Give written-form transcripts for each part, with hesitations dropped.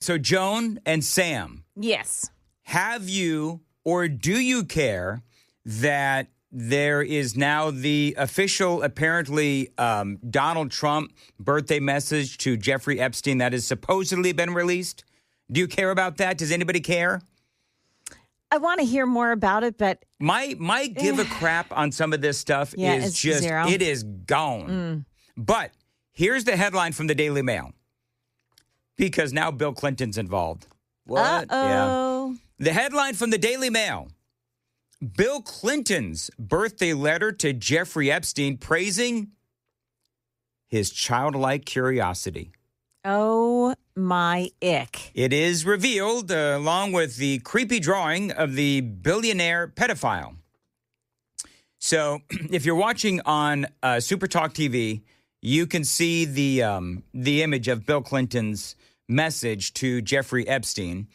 So, Joan and Sam, Yes. have you or do you care that there is now the official, apparently, Donald Trump birthday message to Jeffrey Epstein that has supposedly been released? Do you care about that? Does anybody care? I want to hear more about it, but My give a crap on some of this stuff is it's just, zero. it is gone. But here's the headline from the Daily Mail. Because now Bill Clinton's involved. What? Uh-oh. Yeah. The headline from the Daily Mail. Bill Clinton's birthday letter to Jeffrey Epstein praising his childlike curiosity. Oh, my ick. It is revealed along with the creepy drawing of the billionaire pedophile. So if you're watching on Super Talk TV, you can see the image of Bill Clinton's message to Jeffrey Epstein.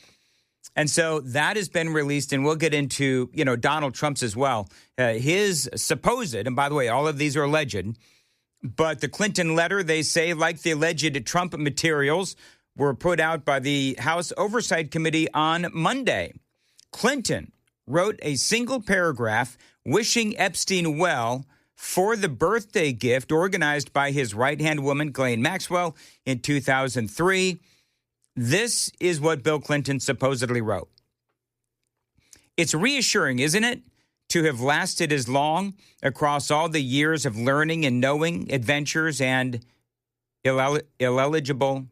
And so that has been released, and we'll get into, Donald Trump's as well. His supposed, and by the way, all of these are alleged, but the Clinton letter, they say, like the alleged Trump materials, were put out by the House Oversight Committee on Monday. Clinton wrote a single paragraph wishing Epstein well for the birthday gift organized by his right-hand woman, Ghislaine Maxwell, in 2003. This is what Bill Clinton supposedly wrote. It's reassuring, isn't it, to have lasted as long across all the years of learning and knowing, adventures, and illegible.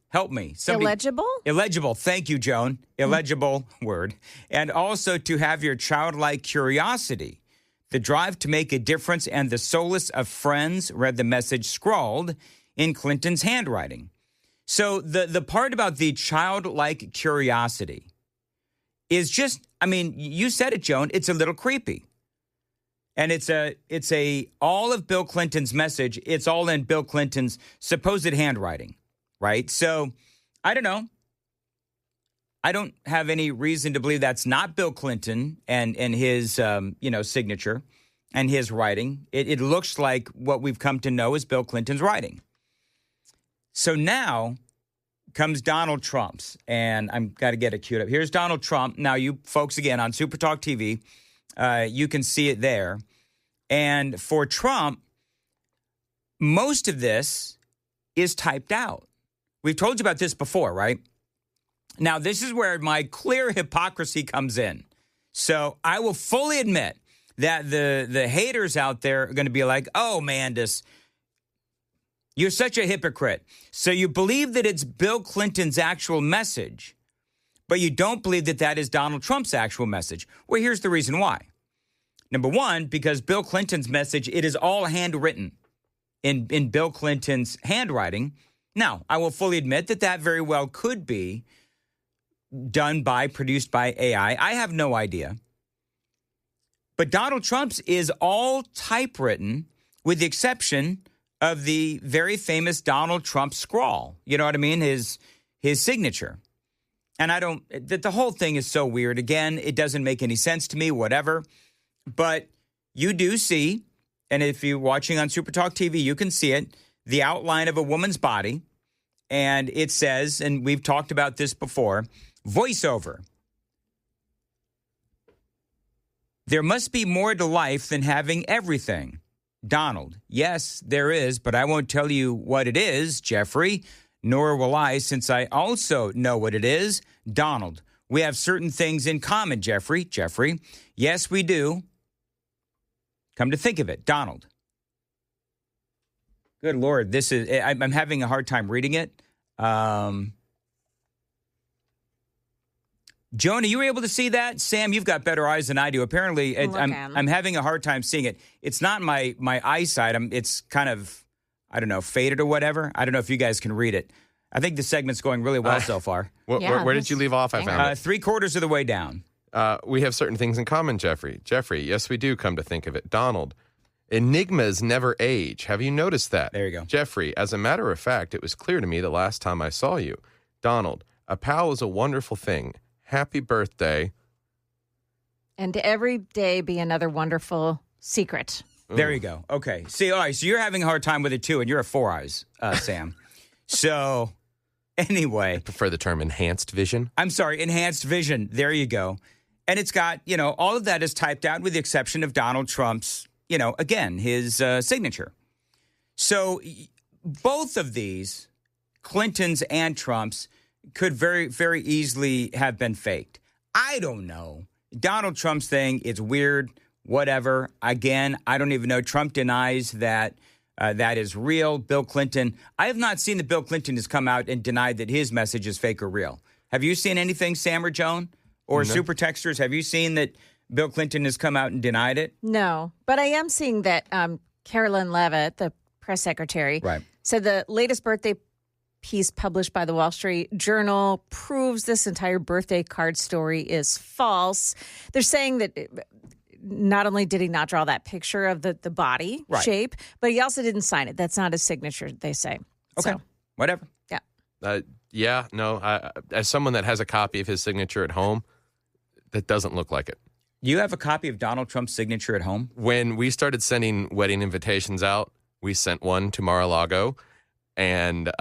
Help me. Illegible? Illegible. Thank you, Joan. Illegible word. And also to have your childlike curiosity, the drive to make a difference, and the solace of friends, read the message scrawled in Clinton's handwriting. So the part about the childlike curiosity is just, you said it, Joan, it's a little creepy. And it's all of Bill Clinton's message. It's all in Bill Clinton's supposed handwriting, right? So I don't know. I don't have any reason to believe that's not Bill Clinton and his, signature and his writing. It looks like what we've come to know is Bill Clinton's writing. So now comes Donald Trump's, and I've got to get it queued up. Here's Donald Trump. Now, you folks, again, on Super Talk TV, you can see it there. And for Trump, most of this is typed out. We've told you about this before, right? Now, this is where my clear hypocrisy comes in. So I will fully admit that the haters out there are going to be like, oh, Mandis, you're such a hypocrite. So you believe that it's Bill Clinton's actual message, but you don't believe that that is Donald Trump's actual message. Well, here's the reason why. Number one, because Bill Clinton's message, it is all handwritten in Bill Clinton's handwriting. Now, I will fully admit that very well could be produced by AI. I have no idea. But Donald Trump's is all typewritten with the exception of the very famous Donald Trump scrawl. You know what I mean? His signature. And the whole thing is so weird. Again, it doesn't make any sense to me, whatever. But you do see, and if you're watching on Super Talk TV, you can see it, the outline of a woman's body. And it says, and we've talked about this before, voiceover. There must be more to life than having everything. Donald, yes, there is, but I won't tell you what it is, Jeffrey, nor will I, since I also know what it is. Donald, we have certain things in common, Jeffrey. Jeffrey, yes, we do. Come to think of it, Donald. Good Lord, I'm having a hard time reading it. Joan, are you able to see that? Sam, you've got better eyes than I do. Apparently, I'm having a hard time seeing it. It's not my eyesight. It's kind of, I don't know, faded or whatever. I don't know if you guys can read it. I think the segment's going really well so far. Where did you leave off? I found it. 3/4 of the way down. We have certain things in common, Jeffrey. Jeffrey, yes, we do, come to think of it. Donald, enigmas never age. Have you noticed that? There you go. Jeffrey, as a matter of fact, it was clear to me the last time I saw you. Donald, a pal is a wonderful thing. Happy birthday. And every day be another wonderful secret. There you go. Okay. See, all right, so you're having a hard time with it, too, and you're a Four Eyes, Sam. So anyway. I prefer the term enhanced vision. I'm sorry, enhanced vision. There you go. And it's got, all of that is typed out with the exception of Donald Trump's, again, his signature. So both of these, Clinton's and Trump's, could very, very easily have been faked. I don't know. Donald Trump's thing is weird, whatever. Again, I don't even know. Trump denies that that is real. Bill Clinton, I have not seen that Bill Clinton has come out and denied that his message is fake or real. Have you seen anything, Sam or Joan? Or No. Super Texters, have you seen that Bill Clinton has come out and denied it? No, but I am seeing that Carolyn Levitt, the press secretary, said the latest birthday piece published by the Wall Street Journal proves this entire birthday card story is false. They're saying that not only did he not draw that picture of the body shape, but he also didn't sign it. That's not his signature, they say. Okay, So, whatever. yeah. As someone that has a copy of his signature at home, that doesn't look like it. You have a copy of Donald Trump's signature at home? When we started sending wedding invitations out, we sent one to Mar-a-Lago. And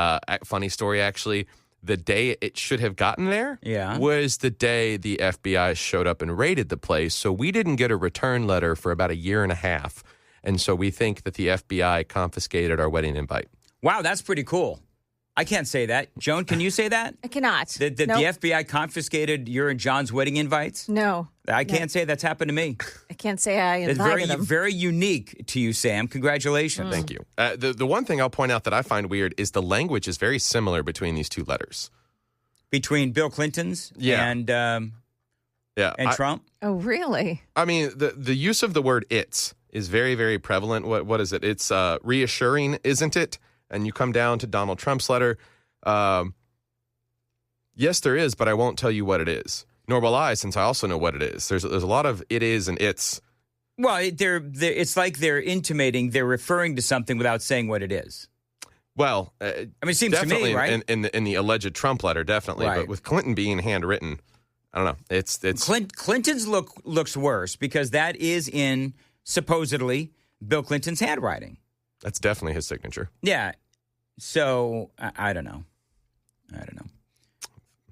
funny story, actually, the day it should have gotten there was the day the FBI showed up and raided the place. So we didn't get a return letter for about a year and a half. And so we think that the FBI confiscated our wedding invite. Wow, that's pretty cool. I can't say that. Joan, can you say that? I cannot. That Nope. the FBI confiscated your and John's wedding invites? No. I can't say that's happened to me. I can't say I It's invited him. very unique to you, Sam. Congratulations. Thank you. The one thing I'll point out that I find weird is the language is very similar between these two letters. Between Bill Clinton's and Trump? Oh, really? I mean, the use of the word "it's" is very, very prevalent. What is it? It's reassuring, isn't it? And you come down to Donald Trump's letter. Yes, there is, but I won't tell you what it is. Nor will I, since I also know what it is. There's a lot of it is and it's. Well, it's like they're intimating, they're referring to something without saying what it is. Well, I mean, it seems to me, right? In the alleged Trump letter, definitely. Right. But with Clinton being handwritten, I don't know. It's Clinton's looks worse because that is in supposedly Bill Clinton's handwriting. That's definitely his signature. Yeah. So I don't know.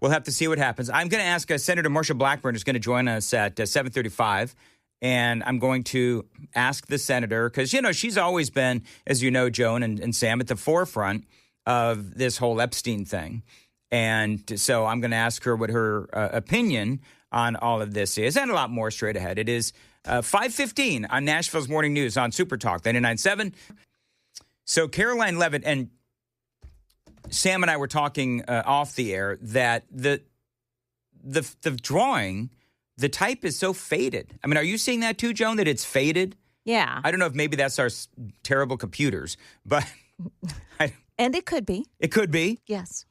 We'll have to see what happens. I'm going to ask Senator Marsha Blackburn is going to join us at 7:35, and I'm going to ask the senator because she's always been, as you know, Joan and Sam, at the forefront of this whole Epstein thing, and so I'm going to ask her what her opinion on all of this is, and a lot more straight ahead. It is 5:15 on Nashville's Morning News on Super Talk 99.7. So Caroline Levitt and Sam and I were talking off the air that the drawing, the type is so faded. I mean, are you seeing that too, Joan, that it's faded? Yeah. I don't know if maybe that's our terrible computers, but... And it could be. It could be. Yes.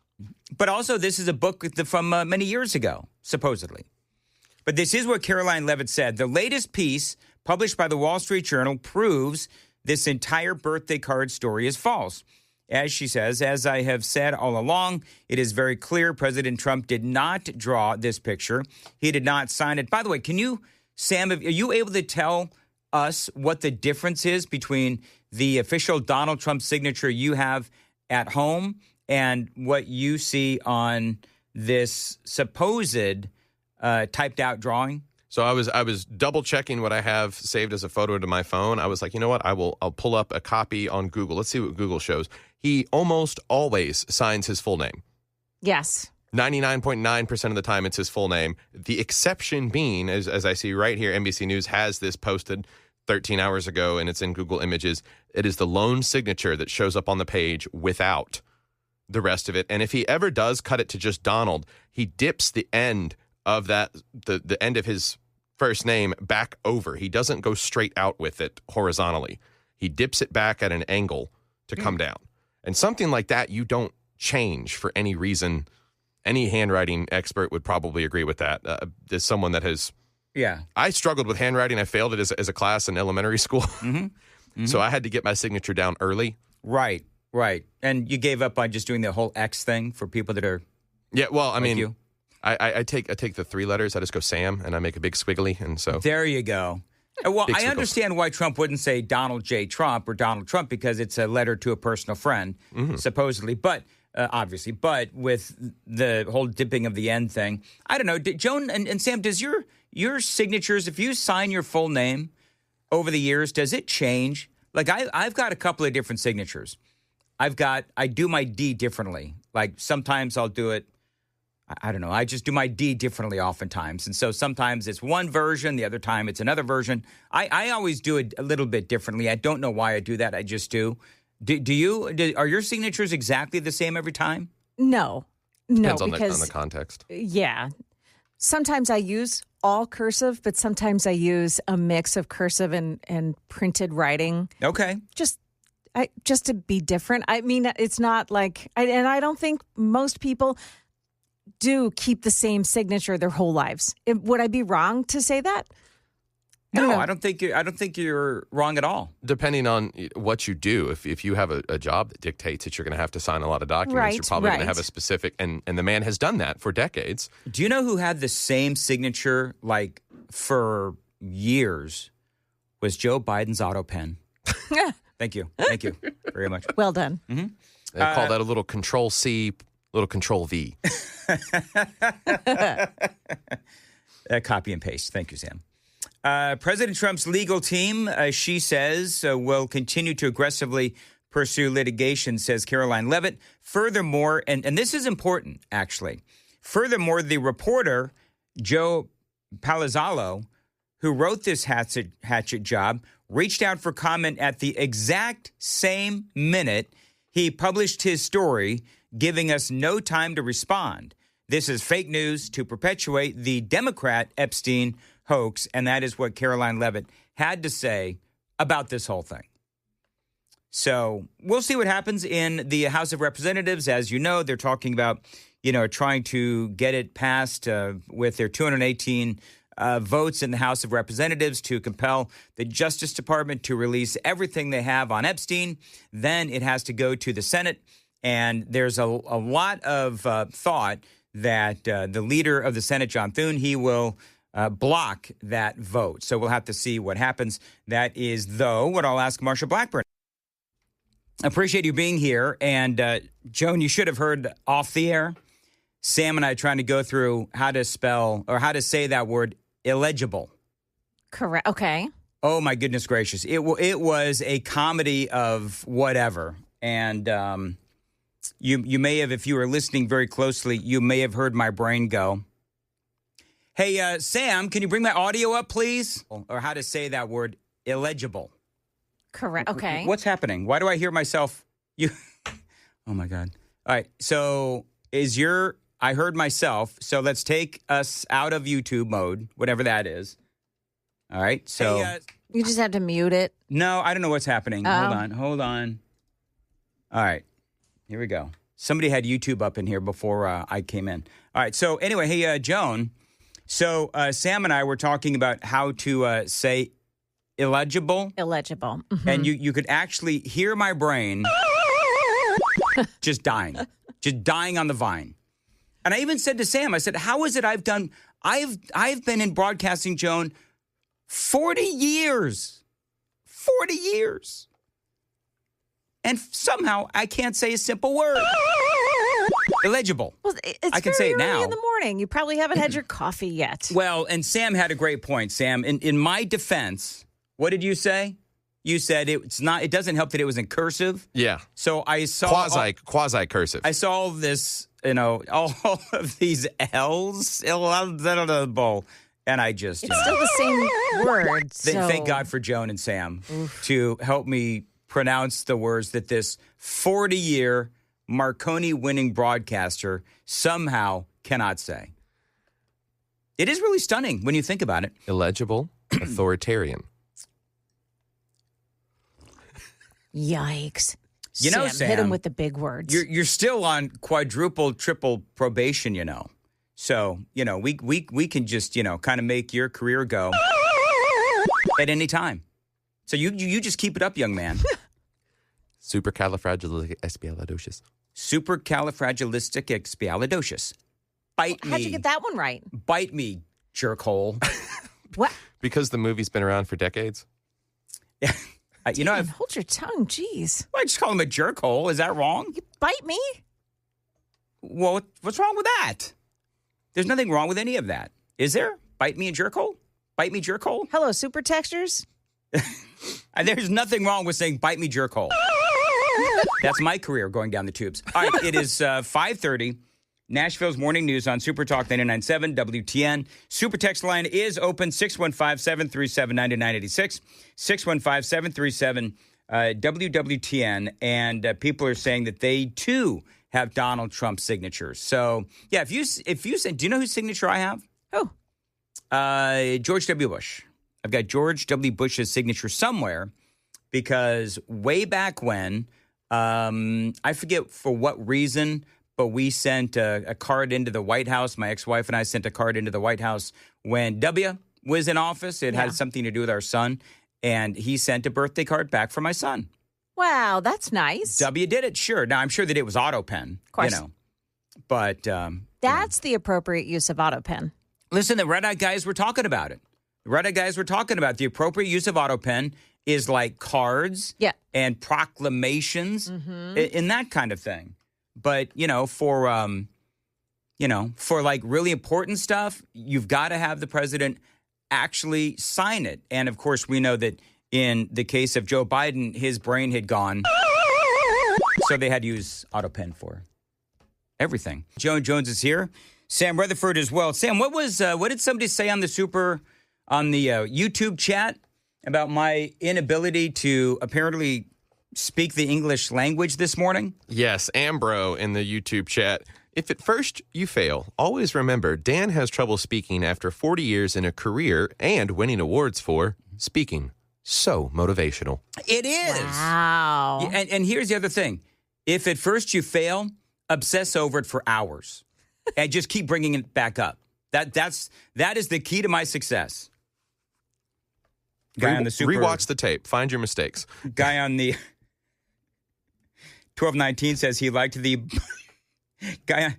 But also, this is a book from many years ago, supposedly. But this is what Caroline Levitt said. The latest piece published by the Wall Street Journal proves this entire birthday card story is false. As she says, as I have said all along, it is very clear President Trump did not draw this picture. He did not sign it. By the way, can you, Sam, are you able to tell us what the difference is between the official Donald Trump signature you have at home and what you see on this supposed typed out drawing? So I was double checking what I have saved as a photo to my phone. I was like, you know what? I'll pull up a copy on Google. Let's see what Google shows. He almost always signs his full name. Yes. 99.9% of the time it's his full name. The exception being, as I see right here, NBC News has this posted 13 hours ago and it's in Google Images. It is the lone signature that shows up on the page without the rest of it. And if he ever does cut it to just Donald, he dips the end of that, the end of his first name back over. He doesn't go straight out with it horizontally. He dips it back at an angle to come down. And something like that you don't change for any reason. Any handwriting expert would probably agree with that. As someone that has... Yeah. I struggled with handwriting. I failed it as a class in elementary school. Mm-hmm. Mm-hmm. So I had to get my signature down early. Right. And you gave up on just doing the whole X thing for people that are... Yeah, well, I mean... you. I take the three letters. I just go Sam, and I make a big squiggly, and so... There you go. Well, I understand why Trump wouldn't say Donald J. Trump or Donald Trump because it's a letter to a personal friend, supposedly. But obviously. But with the whole dipping of the end thing, I don't know. Joan and Sam, does your signatures, if you sign your full name over the years, does it change? Like I've got a couple of different signatures. I do my D differently. Like sometimes I'll do it, I don't know. I just do my D differently oftentimes. And so sometimes it's one version, the other time it's another version. I always do it a little bit differently. I don't know why I do that. I just do. Are your signatures exactly the same every time? No. Depends No, because on the context. Yeah. Sometimes I use all cursive, but sometimes I use a mix of cursive and printed writing. Okay. Just to be different. I mean, it's not like, and I don't think most people do keep the same signature their whole lives. Would I be wrong to say that? No, I don't think you're wrong at all. Depending on what you do, if you have a job that dictates that you're going to have to sign a lot of documents, you're probably going to have a specific, and the man has done that for decades. Do you know who had the same signature like for years? Was Joe Biden's auto pen. Thank you very much. Well done. Mm-hmm. They call that a little Control C, little Control V. Copy and paste. Thank you, Sam. President Trump's legal team, she says, will continue to aggressively pursue litigation, says Caroline Levitt. Furthermore, and this is important, actually. Furthermore, the reporter, Joe Palazzolo, who wrote this hatchet job, reached out for comment at the exact same minute he published his story, giving us no time to respond. This is fake news to perpetuate the Democrat Epstein hoax, and that is what Caroline Levitt had to say about this whole thing. So we'll see what happens in the House of Representatives. As you know, they're talking about, trying to get it passed with their 218 votes in the House of Representatives to compel the Justice Department to release everything they have on Epstein. Then it has to go to the Senate, and there's a lot of thought that the leader of the Senate, John Thune, he will block that vote. So we'll have to see what happens. That is, though, what I'll ask Marsha Blackburn. Appreciate you being here. And Joan, you should have heard off the air, Sam and I trying to go through how to spell or how to say that word illegible. Correct. Okay. Oh, my goodness gracious. It was a comedy of whatever. And you may have, if you were listening very closely, you may have heard my brain go, hey, Sam, can you bring my audio up, please? Or how to say that word, illegible. Correct. Okay. What's happening? Why do I hear myself? Oh, my God. All right. So I heard myself. So let's take us out of YouTube mode, whatever that is. All right. So hey, you just have to mute it. No, I don't know what's happening. Hold on. All right. Here we go. Somebody had YouTube up in here before I came in. All right. So anyway, hey, Joan. So Sam and I were talking about how to say illegible. Illegible. Mm-hmm. And you could actually hear my brain just dying on the vine. And I even said to Sam, I said, how is it I've been in broadcasting, Joan, 40 years. 40 years. And somehow I can't say a simple word. Illegible. Well, it's I can say it now. In the morning. You probably haven't had your coffee yet. Well, and Sam had a great point. Sam, in my defense, what did you say? You said it doesn't help that it was in cursive. Yeah. So I saw quasi cursive. I saw all this, all of these L's, illegible, and I just it's still the same word. Thank God for Joan and Sam to help me pronounce the words that this 40-year Marconi-winning broadcaster somehow cannot say. It is really stunning when you think about it. Illegible, authoritarian. Yikes. Sam, hit him with the big words. You're still on quadruple, triple probation, So, we can just, kind of make your career go at any time. So you just keep it up, young man. Supercalifragilisticexpialidocious. Supercalifragilisticexpialidocious. Bite me. How'd you get that one right? Bite me, jerkhole. What? Because the movie's been around for decades. Yeah. Hold your tongue, jeez. Well, I just call him a jerkhole. Is that wrong? You bite me? Well, what's wrong with that? There's nothing wrong with any of that. Is there? Bite me and jerkhole? Bite me jerkhole? Hello, super textures. There's nothing wrong with saying bite me jerkhole. That's my career going down the tubes. All right, it is 5:30. Nashville's Morning News on Super Talk 99.7 WTN. Super text line is open 615-737-9986. 615-737 WWTN. And people are saying that they too have Donald Trump's signatures. So yeah, if you say, do you know whose signature I have? Oh, George W. Bush. I've got George W. Bush's signature somewhere because way back when, I forget for what reason, but we sent a card into the White House. My ex-wife and I sent a card into the White House when W was in office. It had something to do with our son, and he sent a birthday card back for my son. wow, that's nice. W did it, sure. Now, I'm sure that it was auto pen, Of course. you know. But That's the appropriate use of auto pen. listen, the Red Eye guys were talking about it. The Red Eye guys were talking about the appropriate use of auto pen is like cards and proclamations and that kind of thing. But, for like really important stuff, you've got to have the president actually sign it. And, of course, we know that in the case of Joe Biden, his brain had gone. So they had to use auto pen for everything. Joan Jones is here. Sam Rutherford as well. Sam, what did somebody say on the YouTube chat about my inability to apparently speak the English language this morning? Yes, Ambro in the YouTube chat. If at first you fail, always remember Dan has trouble speaking after 40 years in a career and winning awards for speaking. So motivational. It is. Wow. And here's the other thing. If at first you fail, obsess over it for hours and just keep bringing it back up. That is the key to my success. Guy on the Rewatch the tape. Find your mistakes. Guy on the 1219 says he liked the guy.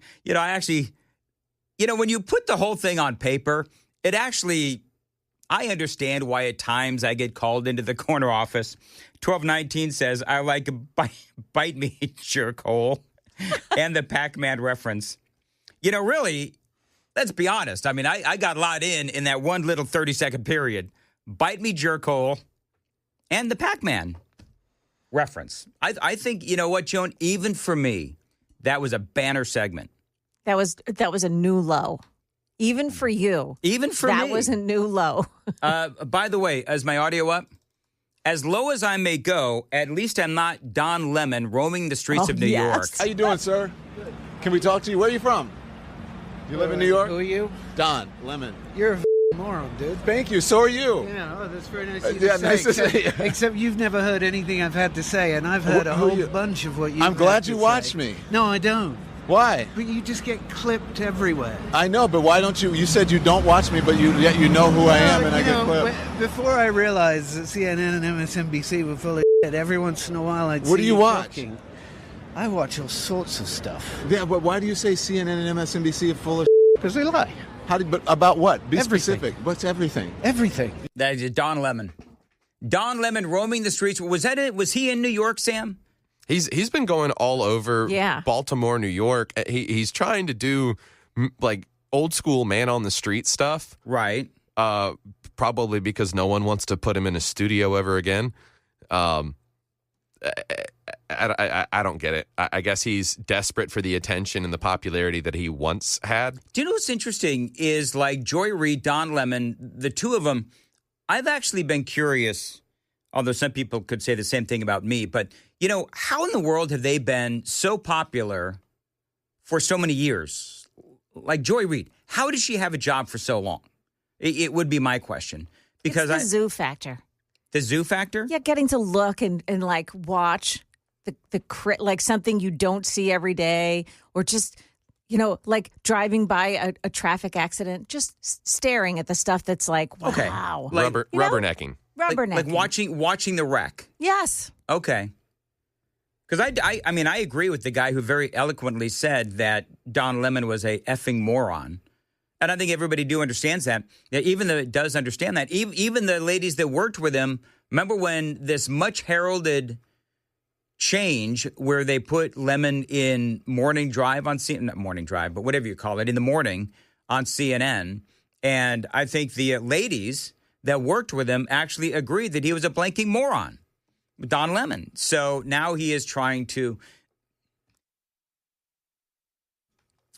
When you put the whole thing on paper, it actually, I understand why at times I get called into the corner office. 1219 says, I like bite me, jerkhole, and the Pac-Man reference. Really, let's be honest. I mean, I got a lot in that one little 30-second period. Bite me, jerkhole, and the Pac-Man reference. I think, you know what, Joan? Even for me, that was a banner segment. That was a new low. Even for you. Even for me. That was a new low. By the way, is my audio up? As low as I may go, at least I'm not Don Lemon roaming the streets of New York. How you doing, sir? Can we talk to you? Where are you from? You live in New York? Who are you? Don Lemon. You're a moron, dude. Thank you. So are you. Yeah, that's very nice of you to say. Nice to see you. Except you've never heard anything I've had to say, and I've heard a whole bunch of what you've I'm glad had you to watched say. me. No, I don't. Why? But you just get clipped everywhere. I know, but why don't you? You said you don't watch me, but yet you know who I am, and I get clipped. Before I realized that CNN and MSNBC were full of shit, every once in a while I'd see What do you watch? talking. I watch all sorts of stuff. Yeah, but why do you say CNN and MSNBC are full of Because they lie. But about what? Be Everything. specific. What's everything? Everything. That is Don Lemon. Don Lemon roaming the streets. Was that it? Was he in New York, Sam? He's been going all over Baltimore, New York. He's trying to do like old school man on the street stuff. Right. Probably because no one wants to put him in a studio ever again. I don't get it. I guess he's desperate for the attention and the popularity that he once had. Do you know what's interesting is like Joy Reid, Don Lemon, the two of them, I've actually been curious, although some people could say the same thing about me, but how in the world have they been so popular for so many years? Like Joy Reid, how does she have a job for so long? It would be my question. Because it's the zoo factor. The zoo factor? Yeah, getting to look and like watch like something you don't see every day, or just, like driving by a traffic accident, just staring at the stuff that's like, wow. Okay. Rubbernecking. Like watching the wreck. Yes. Okay. Because I agree with the guy who very eloquently said that Don Lemon was a effing moron. And I think everybody understands that. Even though it does understand that. Even the ladies that worked with him, remember when this much heralded change where they put Lemon in morning drive on CNN, not morning drive, but whatever you call it, in the morning on CNN. And I think the ladies that worked with him actually agreed that he was a blanking moron, Don Lemon. So now he is trying to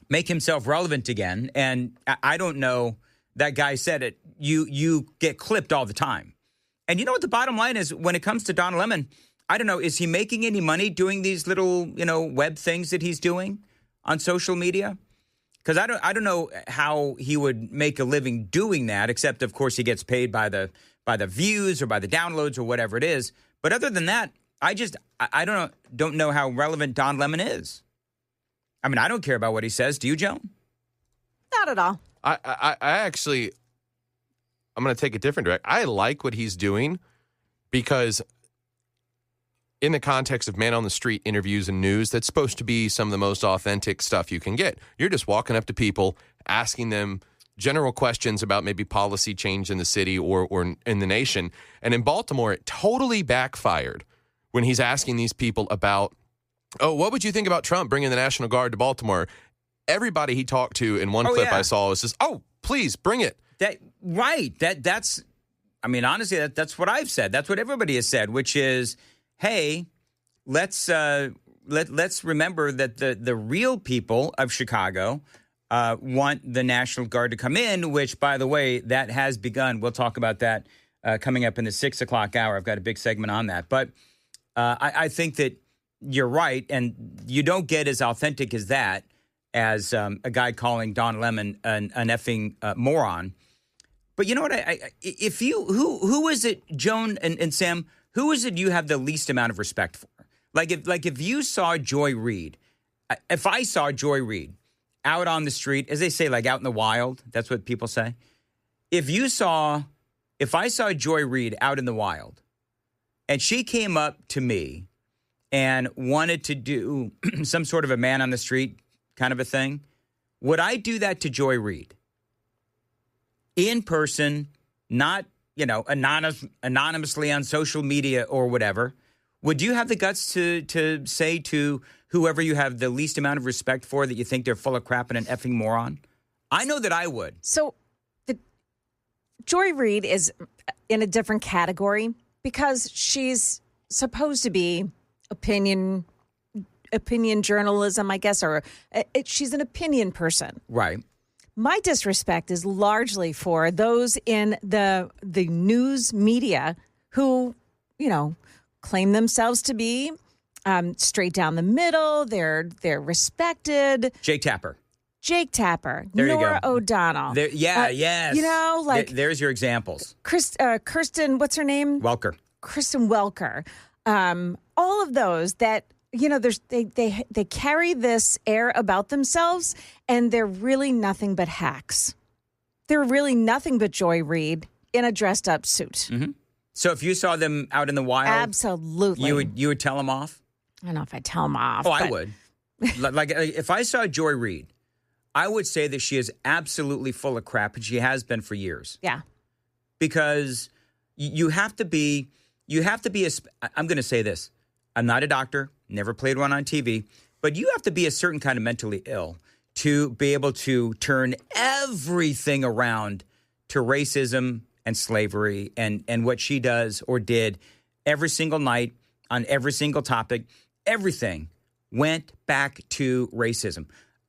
make himself relevant again. And I don't know, that guy said it, you get clipped all the time. And you know what the bottom line is when it comes to Don Lemon? I don't know, is he making any money doing these little, web things that he's doing on social media? Because I don't know how he would make a living doing that, except, of course, he gets paid by the views or by the downloads or whatever it is. But other than that, I don't know how relevant Don Lemon is. I mean, I don't care about what he says. Do you, Joan? Not at all. I actually, I'm going to take a different direction. I like what he's doing because in the context of man on the street interviews and news, that's supposed to be some of the most authentic stuff you can get. You're just walking up to people, asking them general questions about maybe policy change in the city or in the nation. And in Baltimore, it totally backfired when he's asking these people about, oh, what would you think about Trump bringing the National Guard to Baltimore? Everybody he talked to in one clip I saw was just, oh, please bring it. That's, I mean, honestly, that's what I've said. That's what everybody has said, which is, hey, let's remember that the real people of Chicago want the National Guard to come in, which, by the way, that has begun. We'll talk about that coming up in the 6 o'clock hour. I've got a big segment on that. But I think that you're right, and you don't get as authentic as that as a guy calling Don Lemon an effing moron. But you know what? If you who is it, Joan and Sam? Who is it you have the least amount of respect for? Like if you saw Joy Reid, if I saw Joy Reid out on the street, as they say, like out in the wild, that's what people say. If I saw Joy Reid out in the wild and she came up to me and wanted to do some sort of a man on the street kind of a thing, would I do that to Joy Reid? In person, not anonymously on social media or whatever, would you have the guts to say to whoever you have the least amount of respect for that you think they're full of crap and an effing moron? I know that I would. So Joy Reid is in a different category because she's supposed to be opinion journalism, I guess, or she's an opinion person. Right. My disrespect is largely for those in the news media who, claim themselves to be straight down the middle. They're respected. Jake Tapper. There Nora O'Donnell. Yes. There's your examples. Kirsten, what's her name? Welker. Kristen Welker. All of those that, they carry this air about themselves, and they're really nothing but hacks. They're really nothing but Joy Reid in a dressed up suit. Mm-hmm. So if you saw them out in the wild, absolutely, you would tell them off. I don't know if I'd tell them off. Oh, I would. Like if I saw Joy Reid, I would say that she is absolutely full of crap, and she has been for years. Yeah, because you have to be. I'm going to say this. I'm not a doctor, never played one on TV, but you have to be a certain kind of mentally ill to be able to turn everything around to racism and slavery and what she does or did every single night on every single topic. Everything went back to racism.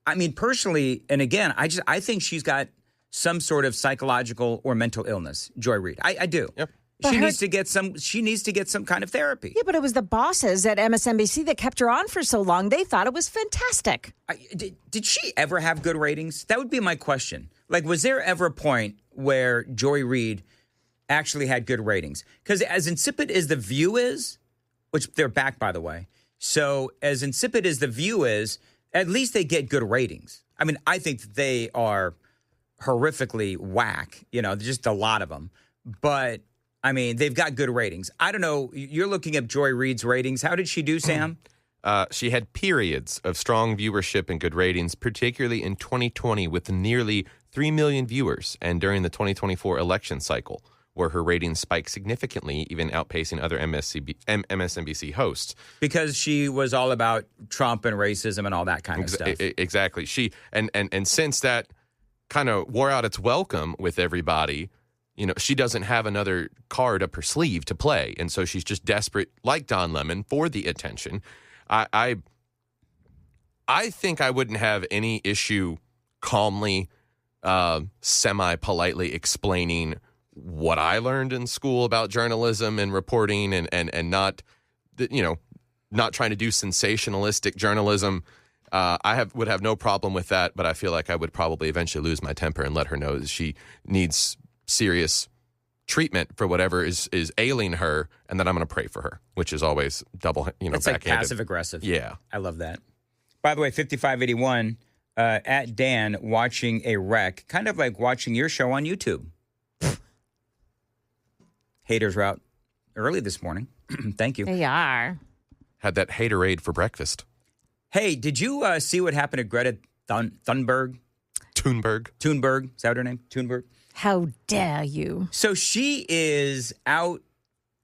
I mean, personally, and again, I think she's got some sort of psychological or mental illness, Joy Reid. I do. Yep. She needs to get some kind of therapy. Yeah, but it was the bosses at MSNBC that kept her on for so long. They thought it was fantastic. Did she ever have good ratings? That would be my question. Like, was there ever a point where Joy Reid actually had good ratings? Because as insipid as The View is, which they're back, by the way, so as insipid as The View is, at least they get good ratings. I mean, I think that they are horrifically whack, just a lot of them. But I mean, they've got good ratings. I don't know. You're looking at Joy Reid's ratings. How did she do, Sam? She had periods of strong viewership and good ratings, particularly in 2020 with nearly 3 million viewers and during the 2024 election cycle where her ratings spiked significantly, even outpacing other MSNBC hosts. Because she was all about Trump and racism and all that kind of stuff. Exactly. She and since that kind of wore out its welcome with everybody, she doesn't have another card up her sleeve to play. And so she's just desperate, like Don Lemon, for the attention. I think I wouldn't have any issue calmly, semi-politely explaining what I learned in school about journalism and reporting and not, not trying to do sensationalistic journalism. Would have no problem with that, but I feel like I would probably eventually lose my temper and let her know that she needs serious treatment for whatever is ailing her, and that I'm going to pray for her, which is always double, It's like passive aggressive. Yeah. I love that. By the way, 5581, at Dan, watching a wreck, kind of like watching your show on YouTube. Haters were out early this morning. Thank you. They are. Had that haterade for breakfast. Hey, did you see what happened to Greta Thunberg? Thunberg. Is that her name? Thunberg? How dare you? So she is out,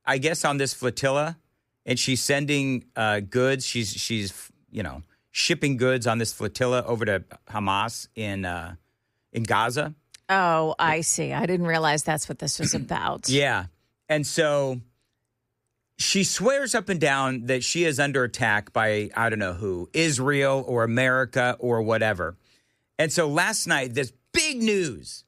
I guess, on this flotilla, and she's sending goods. She's shipping goods on this flotilla over to Hamas in Gaza. Oh, I see. I didn't realize that's what this was about. Yeah. And so she swears up and down that she is under attack by, I don't know who, Israel or America or whatever. And so last night, this big news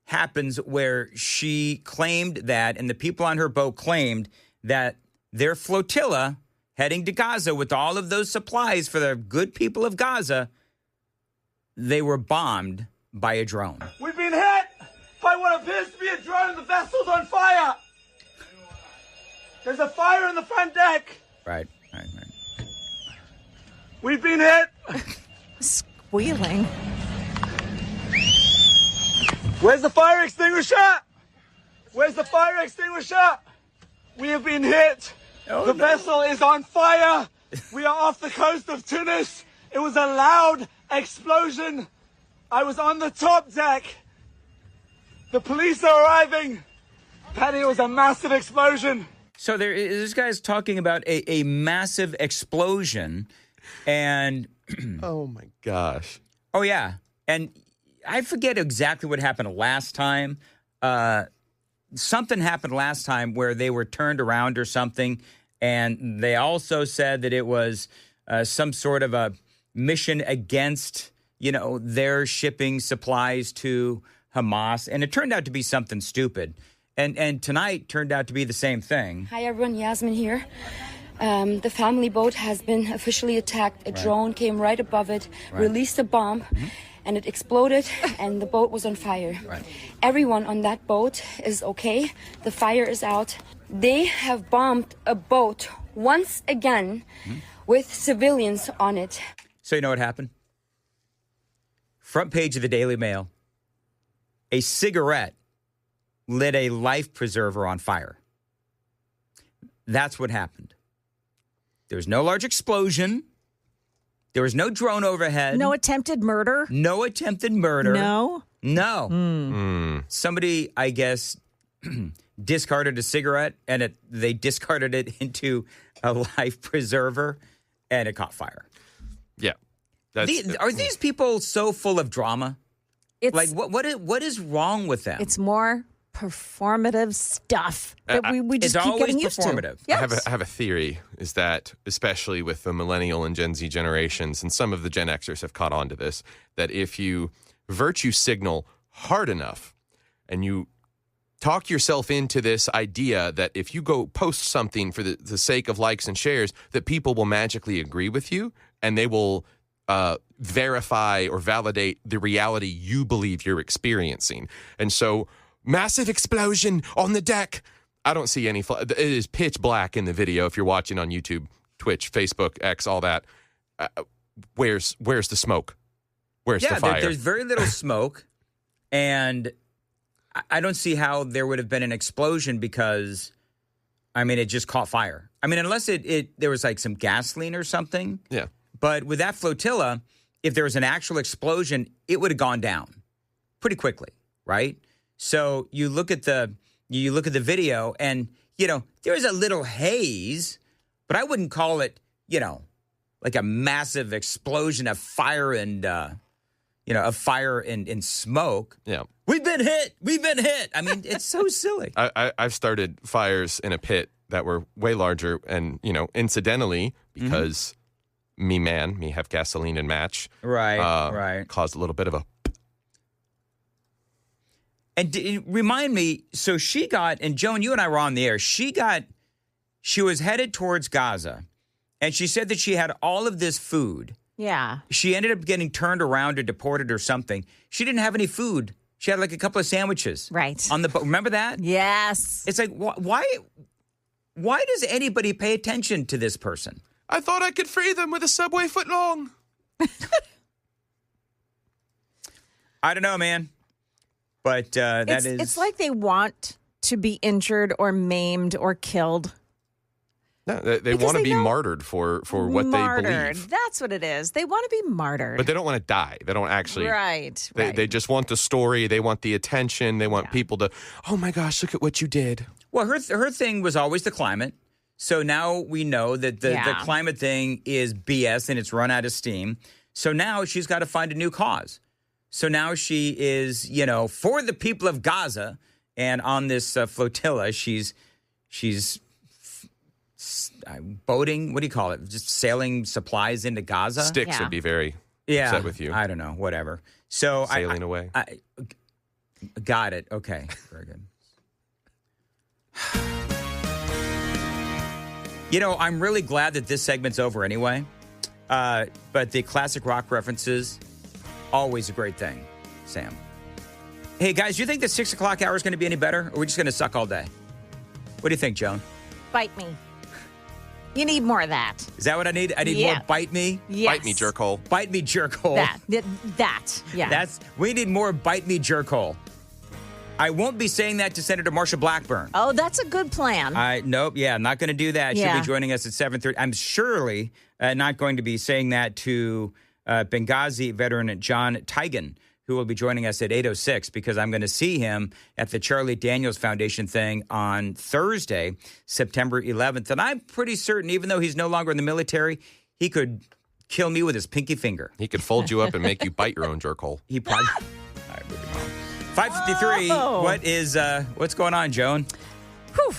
happens where she claimed that, and the people on her boat claimed that their flotilla heading to Gaza with all of those supplies for the good people of Gaza, they were bombed by a drone. We've been hit by what appears to be a drone. The vessel's on fire. There's a fire in the front deck. Right. We've been hit. Squealing. Where's the fire extinguisher? Where's the fire extinguisher? We have been hit. The vessel is on fire. We are off the coast of Tunis. It was a loud explosion. I was on the top deck. The police are arriving. Patty, it was a massive explosion. So this guy's talking about a massive explosion, and oh my gosh. Oh yeah, and I forget exactly what happened last time. Something happened last time where they were turned around or something, and they also said that it was some sort of a mission against, their shipping supplies to Hamas, and it turned out to be something stupid. And tonight turned out to be the same thing. Hi, everyone. Yasmin here. The family boat has been officially attacked. A drone came right above it, released a bomb, and it exploded, and the boat was on fire. Everyone on that boat is okay. The fire is out. They have bombed a boat once again with civilians on it. So you know what happened? Front page of the Daily Mail. A cigarette lit a life preserver on fire. That's what happened. There was no large explosion. There was no drone overhead. No attempted murder? No attempted murder. No? No. Somebody, I guess, discarded a cigarette, and they discarded it into a life preserver, and it caught fire. Yeah. Are these people so full of drama? It's, like, what is wrong with them? It's more performative stuff that we just keep getting used to. Yes. I have a theory, is that especially with the millennial and Gen Z generations, and some of the Gen Xers have caught on to this, that if you virtue signal hard enough and you talk yourself into this idea that if you go post something for the sake of likes and shares, that people will magically agree with you and they will verify or validate the reality you believe you're experiencing. And so, massive explosion on the deck. I don't see any. It is pitch black in the video if you're watching on YouTube, Twitch, Facebook, X, all that. Where's the smoke? Where's the fire? There's very little smoke, and I don't see how there would have been an explosion because, it just caught fire. Unless there was like some gasoline or something. Yeah. But with that flotilla, if there was an actual explosion, it would have gone down pretty quickly, right? So you look at the You look at the video and, there's a little haze, but I wouldn't call it, like a massive explosion of fire and, and smoke. Yeah. We've been hit. I mean, it's so silly. I've started fires in a pit that were way larger and, incidentally, because me have gasoline and match. Right. Caused a little bit of a... And remind me, so she got, and Joan, you and I were on the air, she was headed towards Gaza, and she said that she had all of this food. Yeah. She ended up getting turned around or deported or something. She didn't have any food. She had like a couple of sandwiches. Right. On the boat. Remember that? Yes. It's like, why does anybody pay attention to this person? I thought I could free them with a Subway foot long. I don't know, man. But it's like they want to be injured or maimed or killed. No, they want to be martyred for what they believe. That's what it is. They want to be martyred. But they don't want to die. They don't actually. Right. They just want the story. They want the attention. They want people to, oh my gosh, look at what you did. Well, her thing was always the climate. So now we know that the climate thing is BS and it's run out of steam. So now she's got to find a new cause. So now she is, for the people of Gaza, and on this flotilla, she's boating. What do you call it? Just sailing supplies into Gaza. Sticks would be very upset with you. I don't know. Whatever. So sailing away. Got it. Okay. Very good. I'm really glad that this segment's over anyway. But the classic rock references, always a great thing, Sam. Hey, guys, do you think the 6 o'clock hour is going to be any better? Or are we just going to suck all day? What do you think, Joan? Bite me. You need more of that. Is that what I need? I need more bite me? Yes. Bite me, jerkhole. Bite me, jerkhole. That. Yeah. We need more bite me, jerkhole. I won't be saying that to Senator Marsha Blackburn. Oh, that's a good plan. Nope. Yeah, I'm not going to do that. She'll be joining us at 7:30. I'm surely not going to be saying that to Benghazi veteran John Tigan, who will be joining us at 8:06, because I'm going to see him at the Charlie Daniels Foundation thing on Thursday, September 11th. And I'm pretty certain, even though he's no longer in the military, he could kill me with his pinky finger. He could fold you up and make you bite your own jerkhole. He probably... All right, moving on. 5:53. What's going on, Joan? Whew.